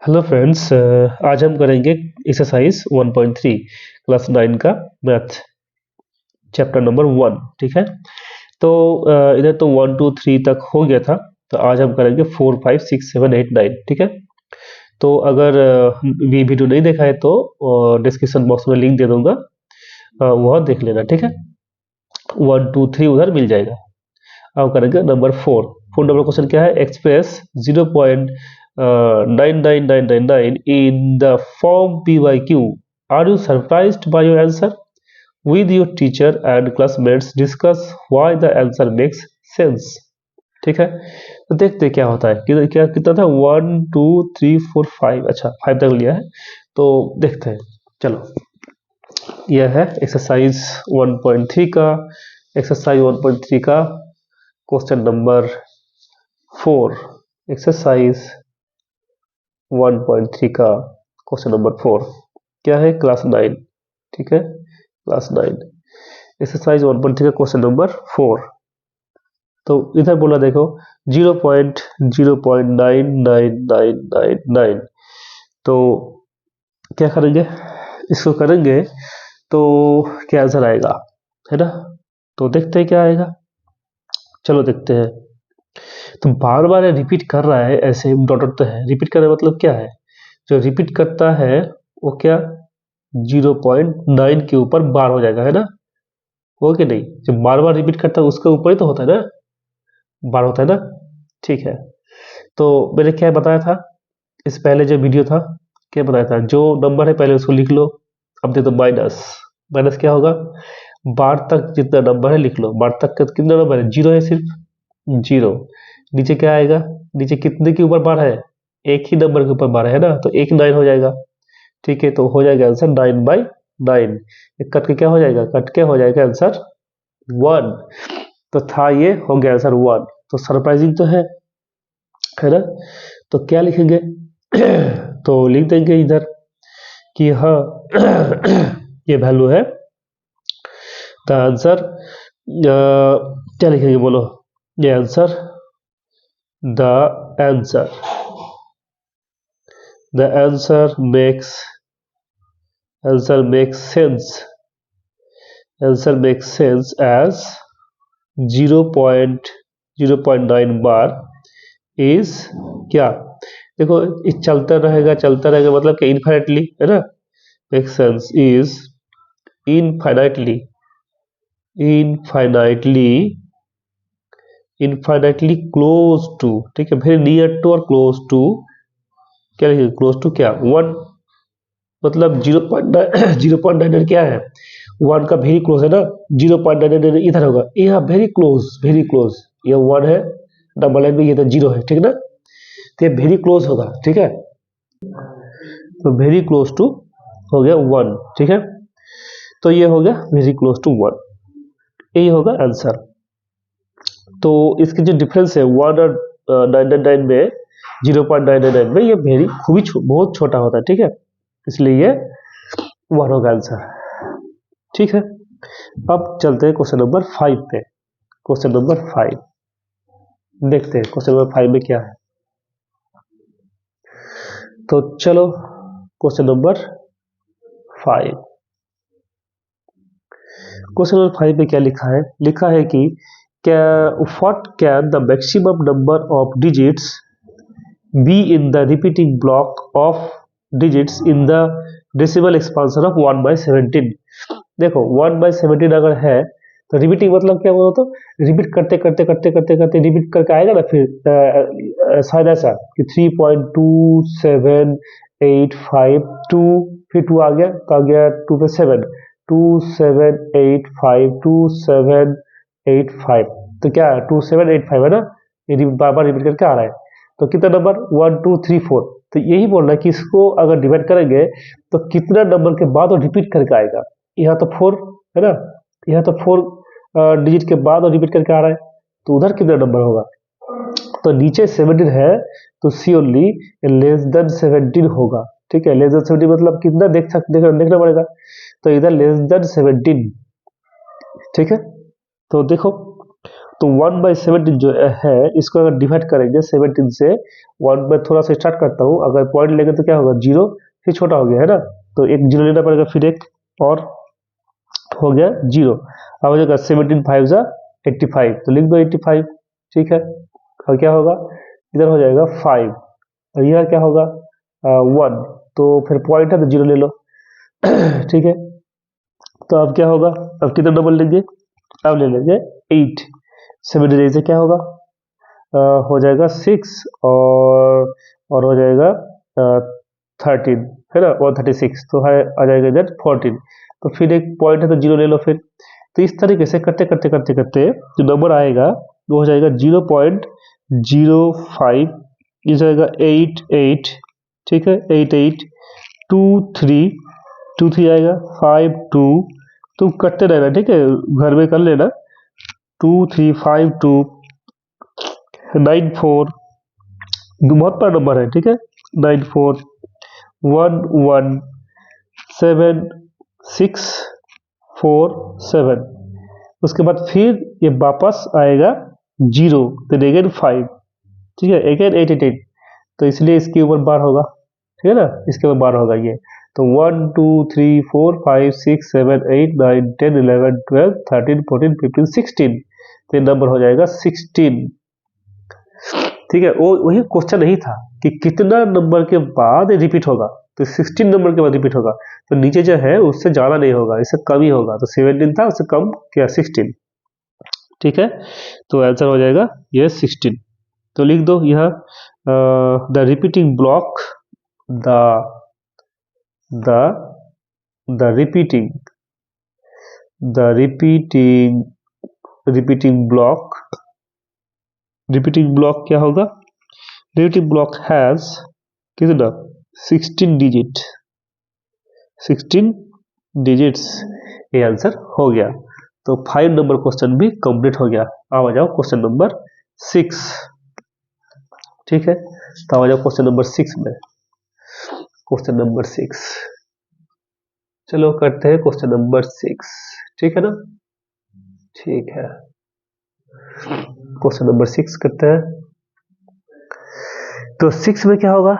Hello friends, आज हम करेंगे एक्सरसाइज 1.3 क्लास 9 का मैथ चैप्टर नंबर 1। ठीक है, तो इधर तो 1 2 3 तक हो गया था। तो आज हम करेंगे 4 5 6 7 8 9। ठीक है, तो अगर ये वीडियो नहीं देखा है तो डिस्क्रिप्शन बॉक्स में लिंक दे दूंगा, वह देख लेना। ठीक है, 1 2 3 उधर मिल जाएगा। अब करेंगे नंबर 4। 4 नंबर क्वेश्चन क्या है? Express 0.99999 in the form PYQ. Are you surprised by your answer? With your teacher and classmates discuss why the answer makes sense. ठीक है, तो देखते हैं क्या होता है। क्या कितना था? 1 2 3 4 5। अच्छा, 5 तक लिया है, तो देखते हैं। चलो, यह है एक्सरसाइज 1.3 का। एक्सरसाइज 1.3 का क्वेश्चन नंबर 4। एक्सरसाइज 1.3 का क्वेश्चन नंबर 4 क्या है? क्लास 9। ठीक है, क्लास 9 एक्सरसाइज 1.3 का क्वेश्चन नंबर 4। तो इधर बोला देखो 0.0.9999। तो क्या करेंगे? इसको करेंगे तो क्या आंसर आएगा, है ना? तो देखते हैं क्या आएगा। चलो देखते हैं। तो बार बार रिपीट कर रहा है, ऐसे डॉट तो है। रिपीट कर रहा है मतलब क्या है? जो रिपीट करता है वो क्या 0.9 के ऊपर बार हो जाएगा, है ना? हो कि नहीं? जब बार बार रिपीट करता है उसके ऊपर ही तो होता है ना, बार होता है ना। ठीक है, तो मैंने क्या बताया था इस पहले जो वीडियो था? क्या बताया था? जो नंबर है पहले उसको लिख लो। अब दे दो माइनस। माइनस क्या होगा? बार तक जितना नंबर है लिख लो। बार तक का कितना नंबर है? जीरो है, सिर्फ जीरो। नीचे क्या आएगा? नीचे कितने के ऊपर बार है? एक ही नंबर के ऊपर बार है ना, तो एक 9 हो जाएगा। ठीक है, तो हो जाएगा आंसर 9/9। कट के क्या हो जाएगा? कट के हो जाएगा आंसर 1। तो था, ये हो गया आंसर 1। तो सरप्राइजिंग तो है ना? तो क्या लिखेंगे? तो लिख देंगे इधर कि हाँ ये वैल्यू है। द आंसर क्या लिखेंगे बोलो? ये answer the answer the answer makes sense. Answer makes sense as 0.9 bar is क्या? देखो, ये चलता रहेगा मतलब कि इनफाइनाइटली, है ना? makes sense is infinitely close to। ठीक है, वेरी नियर टू और क्लोज टू। क्या लिखेंगे? क्लोज टू क्या? 1। मतलब 0.9 क्या है? 1 का वेरी क्लोज है ना। 0.9 इधर होगा, यहाँ वेरी क्लोज। ये 1 है, डबल लाइन में ये तो 0 है। ठीक ना, तो ये वेरी क्लोज होगा। ठीक है, तो वेरी क्लोज टू हो गया 1। ठीक है, तो ये हो गया वेरी क्लोज टू 1। यही होगा आंसर। तो इसकी जो डिफरेंस है 1 और 999 में, 0.999 में, ये वेरी बहुत छोटा होता है। ठीक है, इसलिए ये 1 होगा आंसर। ठीक है, अब चलते हैं क्वेश्चन नंबर 5 पे। क्वेश्चन नंबर 5 देखते हैं क्वेश्चन नंबर 5 में क्या है। तो चलो, क्वेश्चन नंबर 5। क्वेश्चन नंबर 5 में क्या लिखा है? लिखा है कि क्या what can the maximum number of digits be in the repeating block of digits in the decimal expansion of 1/17। देखो 1/17 अगर है तो रिपीटिंग मतलब क्या बोलो? तो रिपीट करते रिपीट करके आएगा ना। फिर शायद ऐसा कि 3.27852, फिर 2 आ गया तो आ गया 2 पे 7, 2785 तो क्या 2785 है ना। ये बार बार रिपीट करके आ रहा है। तो कितना नंबर? 1 2 3 4। तो यही बोल रहा है कि इसको अगर डिवाइड करेंगे तो कितना नंबर के बाद वो रिपीट करके आएगा। यहाँ तो 4 है ना, यहाँ तो 4 डिजिट के बाद और रिपीट करके आ रहा है, तो उधर कितना नंबर होगा? तो नीचे 17 है तो सी ओनली लेस देन 17 होगा। ठीक है, लेस देन 17 मतलब कितना देखना पड़ेगा। तो इधर लेस देन 17। ठीक है, तो देखो, तो 1/17 जो है इसको अगर डिवाइड करेंगे 17 से, 1 में थोड़ा सा स्टार्ट करता हूँ, अगर पॉइंट लेंगे तो क्या होगा 0, फिर छोटा हो गया है ना, तो एक 0 लेना पड़ेगा, फिर एक और हो गया 0। अब हो जाएगा 17 5 जा 85, तो लिख दो 85, ठीक है। और क्या होगा, इधर हो जाएगा 5 और यह क्या होगा 1, तो फिर पॉइंट है तो 0 ले लो ठीक है। तो अब क्या होगा, अब कितना डबल लेंगे, अब ले लेंगे 8, 7 से क्या होगा हो जाएगा 6 और हो जाएगा 13 है ना, और 36, तो है आ जाएगा इधर 14, तो फिर एक पॉइंट है तो 0 ले लो फिर। तो इस तरीके से करते करते करते करते जो नंबर आएगा वो हो जाएगा 0.05, ये जाएगा 88, ठीक है 88, 23 आएगा 52, तुम करते रहना ठीक है, घर में कर लेना, 2352 94, बहुत बड़ा नंबर है ठीक है, 94 117 647, उसके बाद फिर ये वापस आएगा 0, फिर अगेन 5, ठीक है अगेन 88, तो इसलिए इसके ऊपर बार होगा, ठीक है ना, इसके ऊपर बार होगा ये। तो 1 2 3 4 5 6 7 8 9 10 11 12 13 14 15 16, तो ये नंबर हो जाएगा 16, ठीक है। वो वही क्वेश्चन नहीं था कि कितना नंबर के बाद रिपीट होगा, तो 16 नंबर के बाद रिपीट होगा, तो नीचे जो है उससे ज्यादा नहीं होगा, इससे कम ही होगा, तो 17 था उससे कम क्या 16, ठीक है। तो आंसर हो जाएगा ये 16, तो लिख दो यह the repeating block, the the the repeating repeating block क्या होगा, रिपीटिंग ब्लॉक हैज कितना 16 डिजिट्स, ये आंसर हो गया। तो 5 नंबर क्वेश्चन भी कंप्लीट हो गया। अब आ जाओ क्वेश्चन नंबर 6, ठीक है। तो आ जाओ क्वेश्चन नंबर 6 में, क्वेश्चन नंबर 6, चलो करते हैं क्वेश्चन नंबर 6, ठीक है ना, ठीक है। क्वेश्चन नंबर 6 करते हैं, तो 6 में क्या होगा,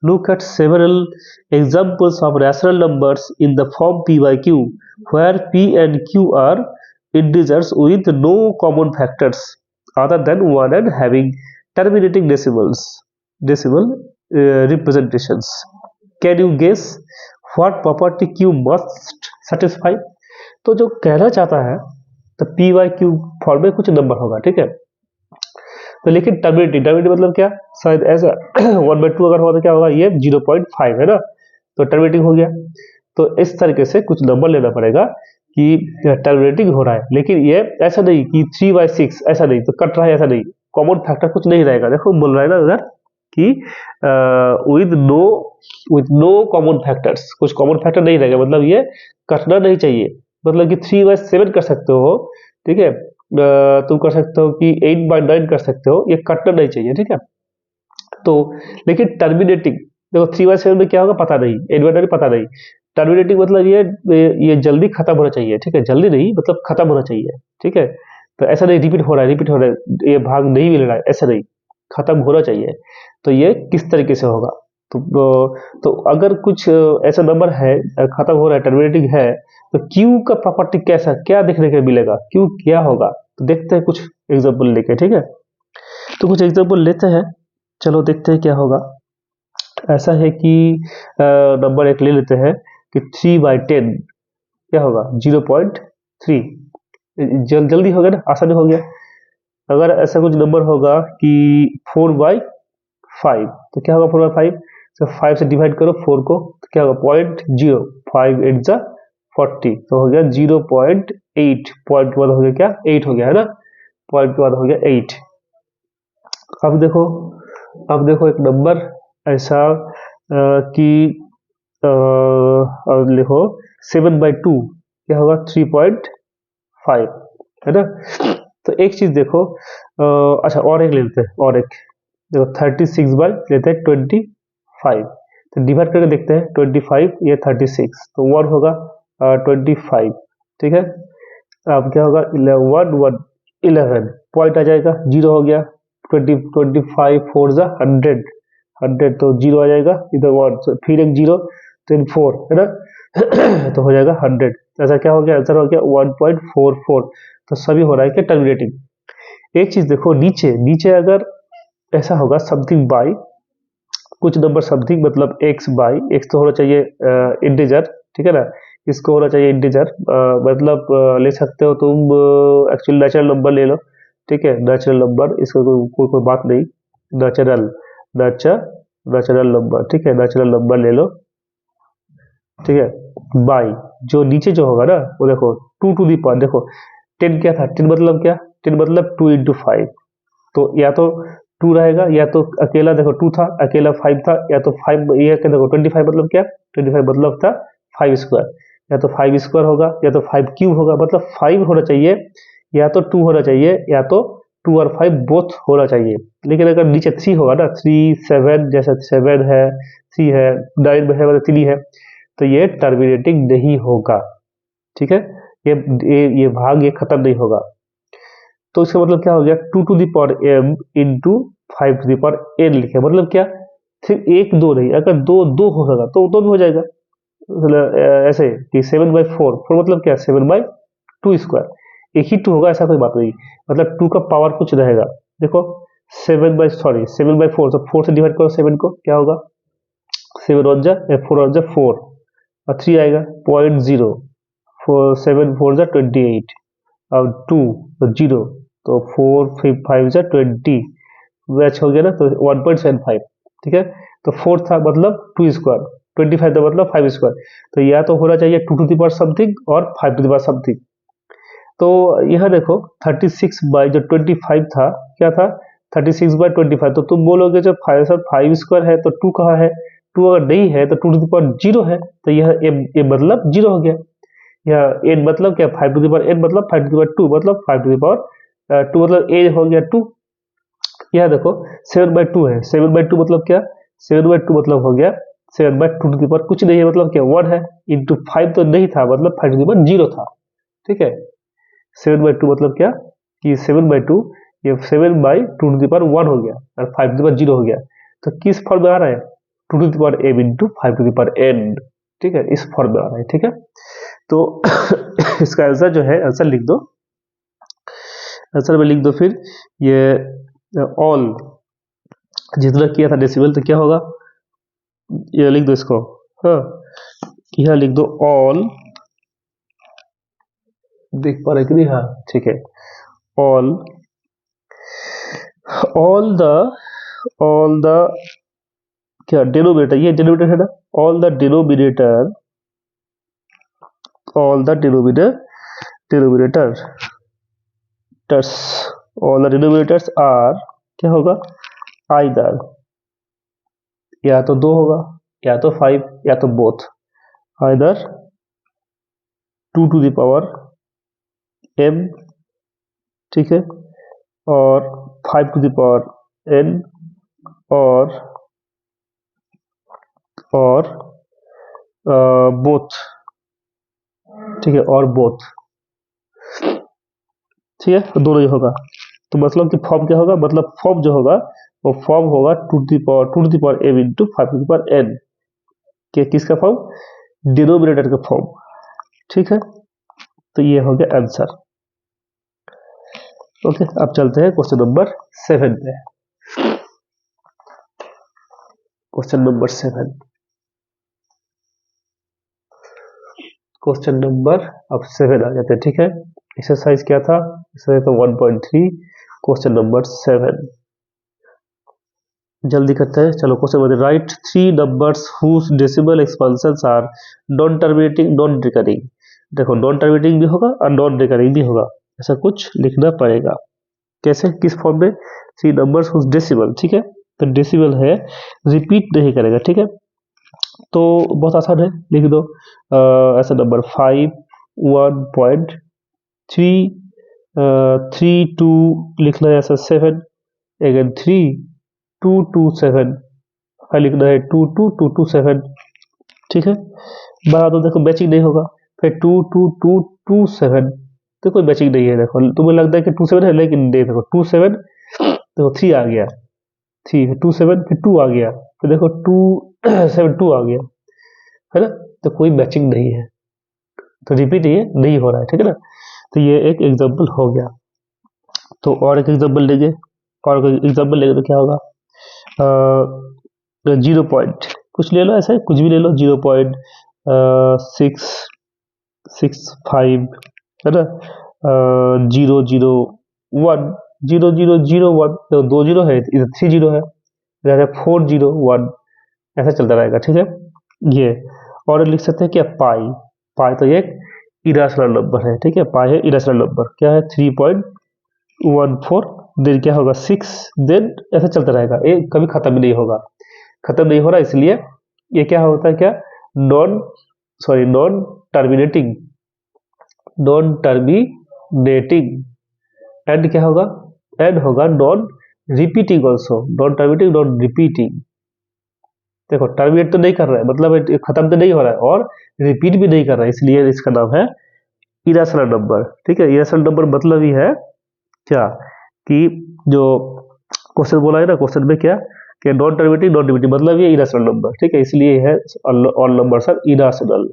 look at several examples of rational numbers in the form p by q where p and q are integers with no common factors other than 1 and having terminating decimal representations. Can you guess what property q must satisfy? तो जो कहना चाहता है तो p by q form में कुछ number होगा, ठीक है, तो लेकिन टर्मिनेटिंग मतलब क्या, शायद ऐसा 1/2 अगर होगा तो क्या होगा, ये 0.5 है ना, तो टर्मिनेटिंग हो गया। तो इस तरीके से कुछ नंबर लेना पड़ेगा कि टर्मिनेटिंग हो रहा है, लेकिन ये ऐसा नहीं कि 3/6 ऐसा नहीं, तो कट रहा है ऐसा नहीं, कॉमन फैक्टर कुछ नहीं रहेगा। देखो बोल रहा है ना उधर कि विद नो कॉमन फैक्टर्स, कुछ कॉमन फैक्टर नहीं रहेगा, मतलब ये कटना नहीं चाहिए, मतलब कि 3/7 कर सकते हो, ठीक है, तुम कर सकते हो कि 8/9 कर सकते हो, ये कटना नहीं चाहिए, ठीक है। तो लेकिन टर्मिनेटिंग, देखो 3/7 में क्या होगा पता नहीं, 8/9 पता नहीं, टर्मिनेटिंग मतलब ये जल्दी खत्म होना चाहिए, ठीक है, जल्दी नहीं मतलब खत्म होना चाहिए, ठीक है। तो ऐसा नहीं रिपीट हो रहा है, ये भाग नहीं मिल रहा है, ऐसा नहीं, खत्म होना चाहिए। तो ये किस तरीके से होगा, तो अगर कुछ ऐसा नंबर है खत्म हो रहा है, टर्मिनेटिंग है, तो क्यू का प्रॉपर्टी कैसा, क्या देखने को मिलेगा, क्यू क्या होगा, तो देखते हैं कुछ एग्जांपल लेके, ठीक है। तो कुछ एग्जांपल लेते हैं, चलो देखते हैं क्या होगा। ऐसा है कि नंबर एक ले लेते हैं कि 3/10 क्या होगा 0.3, जल्दी हो गया ना, आसानी हो गया। अगर ऐसा कुछ नंबर होगा कि 4/5, तो क्या होगा 4/5, तो 5 से डिवाइड करो 4 को, तो क्या होगा 0.0, 5 8 जा 40, तो हो गया 0.8, पॉइंट के बाद हो गया क्या 8 हो गया है ना, पॉइंट के बाद हो गया 8। अब देखो एक नंबर ऐसा कि लिखो 7/2 क्या होगा 3.5 है ना। तो एक चीज देखो, अच्छा और एक लेते हैं, और एक देखो 36 बाय लेते हैं 25, तो डिवाइड करके देखते हैं 25 ये 36, तो 1 होगा 25, ठीक है। अब क्या होगा 11 पॉइंट आ जाएगा, 0 हो गया। 25 4 जा 100 तो 0 आ जाएगा इधर 1, फिर एक 0 then 4 है ना तो हो जाएगा 100। ऐसा क्या हो गया, आंसर हो गया 1.44। तो सभी हो रहा है क्या टर्मिनेटिंग। एक चीज देखो, नीचे नीचे अगर ऐसा होगा समथिंग बाई कुछ नंबर समथिंग, मतलब x बाई x तो होना चाहिए इंटीजर, ठीक है ना, इसको होना चाहिए इंटीजर, मतलब ले सकते हो तुम एक्चुअली नेचुरल नंबर ले लो, ठीक है, नेचुरल नंबर, इसका कोई बात नहीं, नेचुरल नेचुरल नंबर, ठीक है, नेचुरल नंबर ले लो, ठीक है। बाई जो नीचे जो होगा ना वो देखो 2 टू दी पावर, देखो 10 क्या था, 10 मतलब क्या, 10 मतलब 2 इंटू 5, तो या तो 2 रहेगा, या तो अकेला देखो 2 था, अकेला 5 था, या तो 5 ये क्या देखो 25 मतलब क्या, 25 मतलब था 5 स्क्वायर, या तो 5 स्क्वायर होगा या तो 5 क्यूब होगा, मतलब 5 होना चाहिए, या तो 2 होना चाहिए, या तो 2 और 5 बोथ होना चाहिए। लेकिन अगर नीचे 3 होगा ना, 3 7 जैसा 7 है, 3 है, 9 में है मतलब 3 है, तो ये टर्मिनेटिंग नहीं होगा, ठीक है। ये भाग ये खत्म नहीं होगा। तो इसका मतलब क्या हो गया, 2 to the power m into 5 to the power n लिखे, मतलब क्या, सिर्फ एक दो नहीं, अगर दो दो हो सका तो भी हो जाएगा, मतलब ऐसे कि 7/4, 4 मतलब क्या 7/2 स्क्वायर, एक ही 2 होगा ऐसा कोई बात नहीं, मतलब 2 का पावर कुछ रहेगा। देखो 7/4, तो 4 से डिवाइड करो 7 को, क्या होगा 7 वन जा 4 वन जा 4, और 3 आएगा 0.0, 7 4 जा 28, अब 2 तो 0, तो 4 5 जा 20, मैच हो गया ना, तो 1.75, ठीक है। तो 4 था मतलब 2 स्क्वायर, 25 था मतलब 5 स्क्वायर, तो या तो होना चाहिए 2 टू द पावर समथिंग और 5 टू द पावर समथिंग। तो यह देखो 36 बाई जो 25 था, क्या था 36/25, तो तुम बोलोगे जब 5 स्क्वायर है तो 2 कहाँ है, 2 अगर नहीं है तो 2 टू द पावर 0 है, तो यह ए मतलब 0 हो गया। यह n मतलब क्या 5 टू द पावर n मतलब 5 टू द पावर 2 मतलब 5 टू द पावर 2 मतलब a हो गया 2। यह देखो 7/2 है, 7/2 मतलब क्या, 7/2 मतलब हो गया 7/2 टू द पावर कुछ नहीं है मतलब क्या 1 है, इंटू 5 तो नहीं था मतलब 5 टू द पावर 0 था, ठीक है। 7/2 मतलब क्या कि 7/2 ये 7/2 टू द पावर 1 हो गया और 5 टू द पावर 0 हो गया, तो किस फॉर्म में आ रहा है 2 to the power m into 5 to the power n, ठीक है, इस फॉर्म में आ रहा है, ठीक है। तो इसका आंसर जो है, आंसर लिख दो, आंसर में लिख दो फिर ये ऑल जितना किया था डेसिमल, तो क्या होगा, ये लिख दो इसको, हाँ यह लिख दो ऑल, देख पा रहे कि नहीं, हाँ ठीक है, ऑल ऑल द क्या डिनोमिनेटर, ये डिनोमिनेटर है ना, all the denominator denominators all the denominators are, क्या होगा आइदर, या तो 2 होगा, या तो 5, या तो both, either 2 to the power m, ठीक है, और 5 टू द पावर n, और बोथ, ठीक है, और बोथ, ठीक है, तो दोनों ही होगा। तो मतलब कि फॉर्म क्या होगा, मतलब फॉर्म जो होगा वो फॉर्म होगा 2 to the power m into 5 to the power n के, किसका फॉर्म, डिनोमिनेटर का फॉर्म, ठीक है। तो ये हो गया आंसर। ओके, अब चलते हैं क्वेश्चन नंबर 7 पे। क्वेश्चन नंबर 7, क्वेश्चन नंबर अब 7 आ जाते हैं, ठीक है। एक्सरसाइज क्या था, एक्सरसाइज था 1.3, क्वेश्चन नंबर 7 जल्दी करते हैं। चलो question number, write 3 numbers whose decimal expansions are non terminating non recurring. देखो नॉन टर्मिनेटिंग भी होगा और नॉन रिकरिंग भी होगा, ऐसा कुछ लिखना पड़ेगा। कैसे, किस फॉर्म में, 3 नंबर्स हुज डेसिमल, ठीक है, तो डेसिमल है, रिपीट नहीं करेगा, ठीक है। तो बहुत आसान है, लिख दो ऐसा नंबर 5 1.3 3 2 लिखना है, ऐसा 7 अगेन 3 2 2 7 लिखना है 2 2 2 2 7, ठीक है। बना दो, देखो मैचिंग नहीं होगा, फिर 2 2 2 2 7 तो कोई मैचिंग नहीं है। देखो तुम्हें लगता है कि 27 है, लेकिन नहीं, देखो 27, देखो 3 आ गया, 3 27 फिर 2 आ गया, फिर देखो 2 आ गया, है ना। तो कोई मैचिंग नहीं है, तो रिपीट ये नहीं हो रहा है, ठीक है ना। तो ये एक एग्जाम्पल हो गया। तो और एक एग्जाम्पल लेंगे, और एग्जाम्पल लेंगे तो क्या होगा, 0 पॉइंट कुछ ले लो, ऐसे कुछ भी ले लो, 0.665, है ना, 001, 0001, तो 2 जीरो है, इधर 3 जीरो है, इधर 401, ऐसा चलता रहेगा, ठीक है। ये और लिख सकते हैं क्या, पाई, पाई तो ये एक इरेशनल नंबर है, ठीक है, पाई है इरेशनल नंबर, क्या है 3.14, देन क्या होगा 6, देन ऐसा चलता रहेगा, ये कभी खत्म नहीं होगा, खत्म नहीं हो रहा, इसलिए ये क्या होता है, क्या non terminating, non terminating, and क्या होगा, एंड होगा non repeating also, non terminating non repeating. देखो टर्मिनेट तो नहीं कर रहा है, मतलब खत्म तो नहीं हो रहा है, और रिपीट भी नहीं कर रहा है, इसलिए इसका नाम है इरेशनल नंबर, ठीक है। इरेशनल नंबर मतलब ही है क्या, कि जो क्वेश्चन बोला है ना, क्वेश्चन में क्या कि नॉन टर्मिनेटिंग नॉन रिपीटिंग, मतलब ये इरेशनल नंबर, ठीक है, इसलिए है ऑल नंबर्स आर इरेशनल।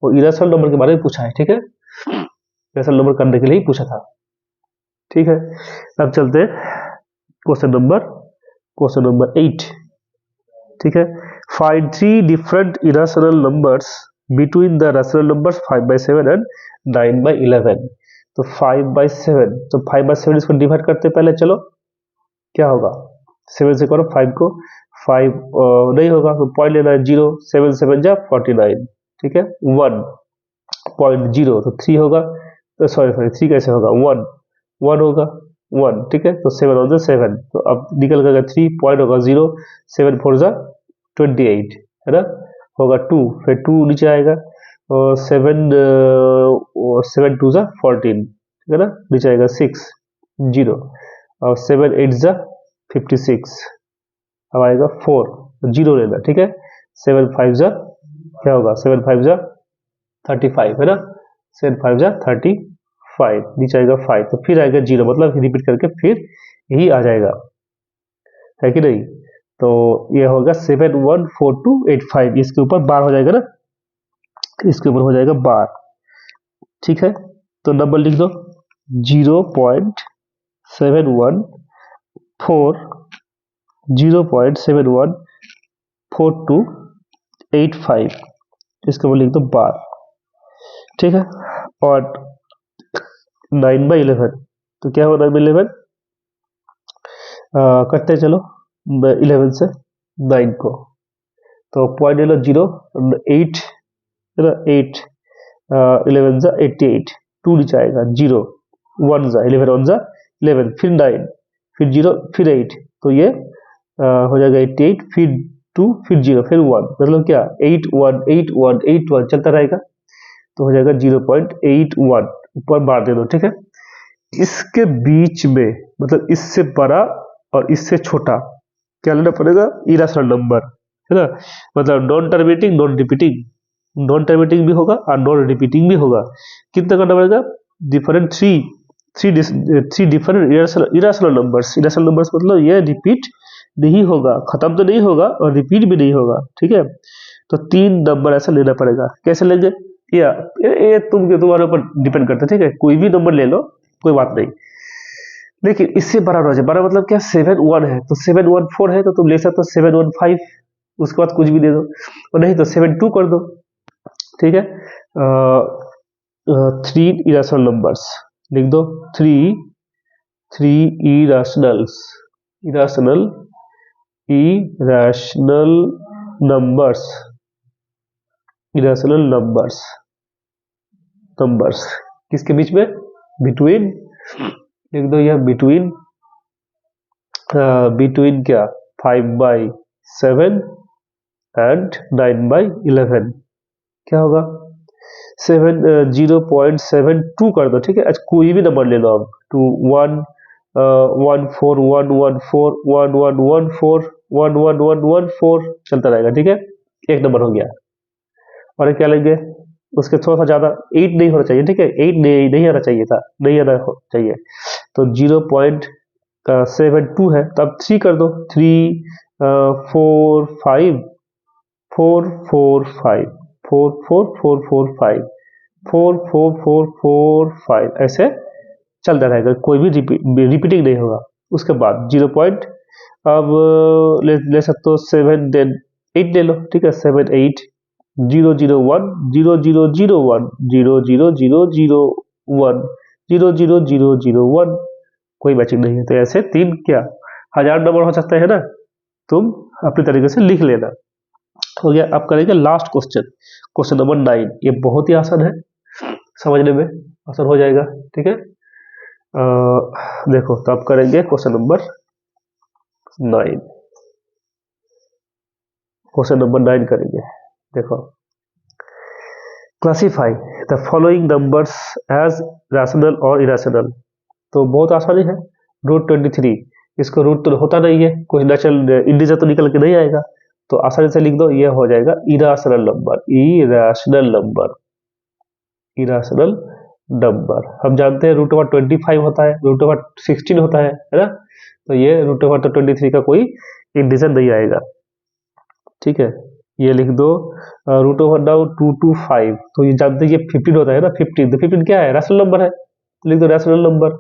वो इरेशनल नंबर के बारे में पूछा है, ठीक है, इरेशनल नंबर करने के लिए ही पूछा था, ठीक है। अब चलते क्वेश्चन नंबर 8, ठीक है। Find 3 different irrational numbers between the rational numbers 5/7 and 9/11। तो 5/7, तो 5/7 इसको डिवाइड करते पहले, चलो क्या होगा, 7 से करो 5 को, 5 नहीं होगा तो पॉइंट लेना है 0, 7 7 जा 49, ठीक है, 1.0 तो 3 होगा, तो सॉरी 3 कैसे होगा, 1 होगा 1, ठीक है, तो 7 on 7, तो अब निकल गया 3, पॉइंट होगा 0, 7 4 जा 28, है ना, होगा 2, फिर 2 नीचे आएगा, और 7 2 जा 14, ठीक है ना, नीचे आएगा 6 0, और 7 8 जा 56, अब आएगा 4, 0 लेना, ठीक है, 7 5 जा क्या होगा, 7 5 जा 35, है ना, 7 5 जा 35, नीचे आएगा 5, तो फिर आएगा 0, मतलब रिपीट करके फिर यही आ जाएगा, है कि नहीं। तो ये होगा 714285, इसके ऊपर बार हो जाएगा ना, इसके ऊपर हो जाएगा बार, ठीक है। तो नंबर लिख दो 0.714285, इसके ऊपर लिख दो बार, ठीक है। और 9/11, तो क्या होगा 9/11, करते चलो 11 से 9 को, तो पॉइंट ले लो 0, 8 है ना, 8 11 जा 88, 2 नीचे आएगा 0, 1 जा 11 1 जा 11, फिर 9, फिर 0, फिर 8, तो ये हो जाएगा 88, फिर 2, फिर 0, फिर 1, मतलब क्या 8 1 8 1 8 1 चलता रहेगा, तो हो जाएगा 0.81, ऊपर बार दे दो, ठीक है। इसके बीच में, मतलब इससे बड़ा और इससे छोटा क्या लेना पड़ेगा, इरेशनल नंबर, है ना, मतलब non terminating non repeating, non terminating भी होगा और नॉन रिपीटिंग भी होगा, कितना करना पड़ेगा, different three different irrational numbers, मतलब ये रिपीट नहीं होगा, खत्म तो नहीं होगा और रिपीट भी नहीं होगा, ठीक है। तो 3 नंबर ऐसा लेना पड़ेगा, कैसे लेंगे, या ये तुम्हारे ऊपर डिपेंड करता है, ठीक है, कोई भी नंबर ले लो, कोई बात नहीं, लेकिन इससे बड़ा हो जाए, बड़ा मतलब क्या 7 1 है, तो 714 है, तो तुम ले सकते हो 715, उसके बाद कुछ भी दे दो, और नहीं तो 7 2 कर दो, ठीक है। 3 इरेशनल नंबर्स लिख दो, 3 इरेशनल नंबर्स किसके बीच में, बिटवीन, लिख दो यह बिटवीन क्या 5/7 एंड 9/11, क्या होगा 0.72 कर दो, ठीक है। अच्छा कोई भी नंबर ले लो, अब 2 1 1 4 1 1 4 1 1 1 4 1 1 1 1 4 चलता रहेगा, ठीक है, एक नंबर हो गया। और क्या लेंगे, उसके थोड़ा सा ज़्यादा 8 नहीं होना चाहिए, ठीक है, 8 नहीं आना चाहिए था, नहीं आना चाहिए। तो 0.72 है, तो अब 3 कर दो, 3 4 5 4 4 5 4 4 4 4 5 4 4 4 4 5 ऐसे चलता रहेगा, कोई भी रिपीटिंग नहीं होगा। उसके बाद 0 पॉइंट, अब ले सकते हो 7 देन 8 ले लो, ठीक है, 7 8 0 0 1 0 0 0 1 0 0 0 0 1 0 0 0 0 1, कोई मैचिंग नहीं है। तो ऐसे 3 क्या 1000 नंबर हो सकता है ना, तुम अपने तरीके से लिख लेना। हो गया। अब करेंगे लास्ट क्वेश्चन, क्वेश्चन नंबर 9। ये बहुत ही आसान है, समझने में आसान हो जाएगा, ठीक है। देखो, तो अब करेंगे क्वेश्चन नंबर 9, क्वेश्चन नंबर 9 करेंगे। देखो, classify the following numbers as rational और इरेशनल। तो बहुत आसानी है, रूट 23, इसको रूट तो होता नहीं है, कोई नेचुरल इंटीजर तो निकल के नहीं आएगा, तो आसानी से लिख दो, ये हो जाएगा irrational number, irrational number, irrational number. हम जानते हैं रूट ओवर 25 होता है, रूट ओवर 16 होता है ना, तो ये रूट ओवर तो 23 का कोई इंटीजर नहीं आएगा, ठीक है। ये लिख दो, रूट ओवर नाउ 225, तो ये जानते हैं ये 15 होता है ना, 15, तो 15 क्या है, रैशनल नंबर है, तो लिख दो रैशनल नंबर,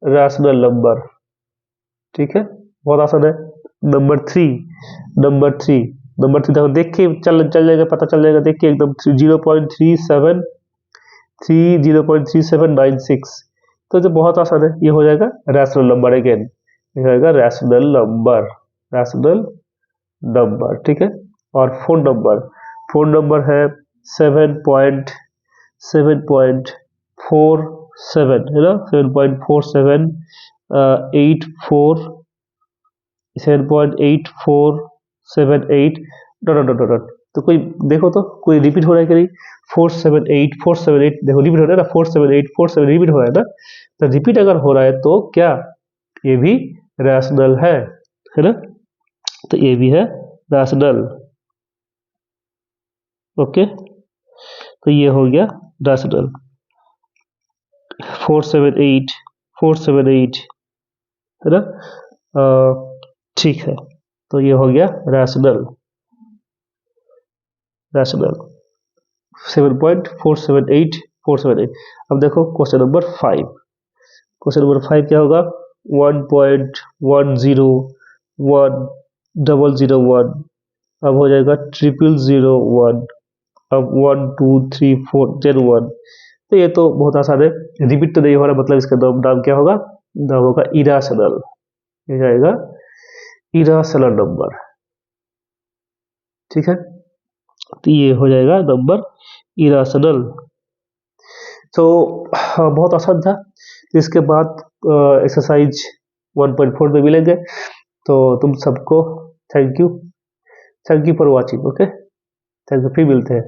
रैशनल नंबर, ठीक है, बहुत आसान है। नंबर 3, नंबर 3, नंबर 3 देखो, देख के चल जाएगा, पता चल जाएगा, देख के एकदम 0.37 0.3796, तो जो बहुत आसान है, ये हो जाएगा रैशनल नंबर, अगेन ये होगा रैशनल नंबर, रैशनल नंबर, ठीक है। और फोन नंबर है 7.47 है ना, 7.47 84 7.8478 डॉट डॉट डॉट। तो कोई देखो तो कोई रिपीट हो रहा है कि नहीं, 478 देखो रिपीट हो रहा है ना, 478 रिपीट हो रहा है ना, तो रिपीट अगर हो रहा है तो क्या ये भी रैशनल है ना, तो ये भी है रैशनल, ओके। तो ये हो गया रैशनल, 478 है ना, ठीक है। तो ये हो गया रैशनल, रैशनल 7.478478। अब देखो क्वेश्चन नंबर 5, क्वेश्चन नंबर 5 क्या होगा, 1.101001, अब हो जाएगा 0001, अब 1 2 3 4 10 1। तो ये तो बहुत आसान है, रिपीट तो नहीं हो रहा, मतलब इसका नाम क्या होगा, नाम होगा इरेशनल, ये जाएगा इरेशनल नंबर, ठीक है। तो ये हो जाएगा नंबर इरेशनल। तो बहुत आसान था। इसके बाद एक्सरसाइज 1.4 में मिलेंगे। तो तुम सबको thank you for watching, okay, thank you, फिर मिलते हैं।